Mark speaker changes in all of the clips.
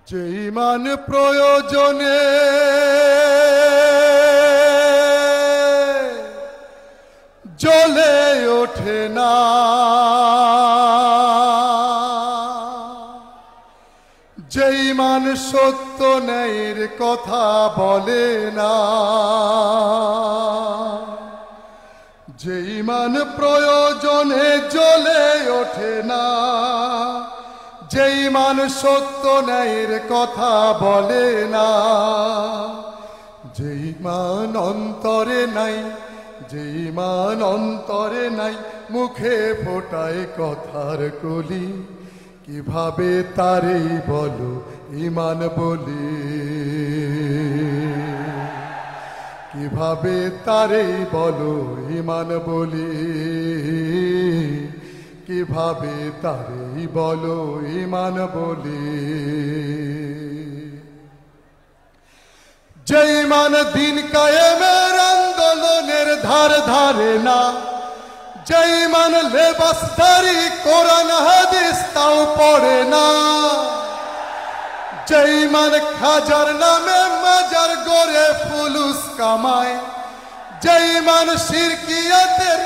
Speaker 1: যে ইমান প্রয়োজনে জ্বলে ওঠে না, যে ইমান সত্য ন্যায়ের কথা বলে না, যে ইমান প্রয়োজনে জ্বলে ওঠে না, যে ইমান সত্য ন্যায়ের কথা বলে না, যে ইমান অন্তরে নাই, যে ইমান অন্তরে নাই, মুখে ফোটায় কথার কলি, কিভাবে তারেই বলো ইমান বলি, কিভাবে তারেই বলো ইমান বলি, কিভাবে তারেই বলো ইমান বলি। যে ইমান দিন কায়েমের আন্দোলনের ধার ধারে না, যে ইমান লেবাসদারি কোরআন হাদিস তাও পড়ে না, যে ইমান খাজার নামে মাজার গড়ে ফুলুস কামায়, যে ইমান শিরকিয়াতের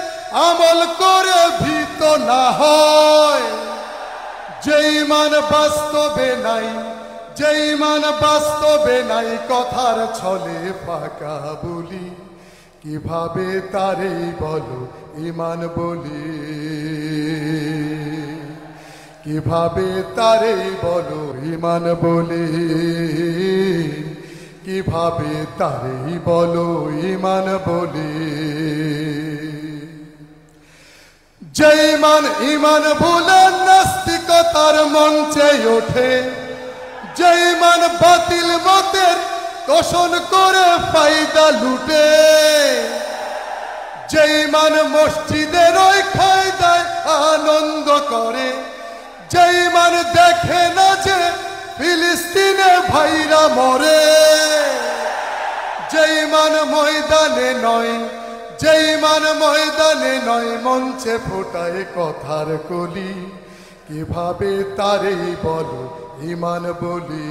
Speaker 1: আমল করে ভীত না হয়, যে ইমান বাস্তবে নাই, যে ইমান বাস্তবে নাই, কথার ছলে ফাঁকা বলি, কিভাবে তারেই বলো ইমান বলি, কিভাবে তারেই বলো ইমান বলি, কিভাবে তারেই বলো ইমান বলি। যে ইমান ইমান ভুলে নাস্তিকতার মঞ্চে ওঠে, যে ইমান বাতিল মতের তোষণ করে ফায়দা লুটে, যে ইমান মসজিদের ওই খায়দায় আনন্দ করে, যে ইমান দেখে না যে ফিলিস্তিনে ভাইরা মরে, যে ইমান ময়দানে নয়, যে ইমান ময়দানে নয়, মঞ্চে ফোটায় কথার কলি, কিভাবে তারেই বলো ইমান বলি,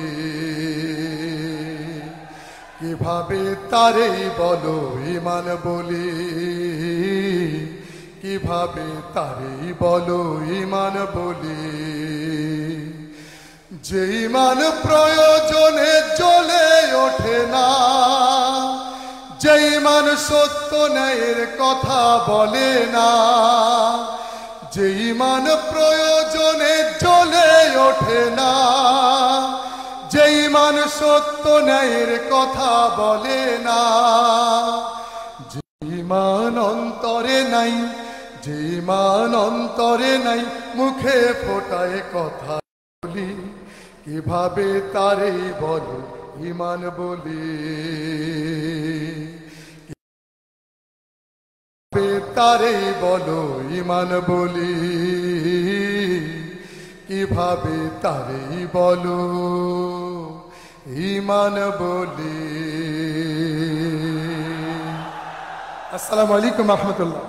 Speaker 1: কিভাবে তারেই বলো ইমান বলি, কিভাবে তারেই বলো ইমান বলি। যে ইমান প্রয়োজনে জ্বলে ওঠে না, যে ইমান সত্য ন্যায়ের কথা বলে না, যে ইমান প্রয়োজনে জ্বলে ওঠে না, যে ইমান সত্য ন্যায়ের কথা বলে না, যে ইমান অন্তরে নাই, যে ইমান অন্তরে নাই, মুখে ফোটায় কথা বলি, কিভাবে তারেই বলো ইমান বলি, তারেই বলো ইমান বলি, কিভাবে তারেই বলো ইমান বলি। আসসালামু আলাইকুম ওয়া রাহমাতুল্লাহ।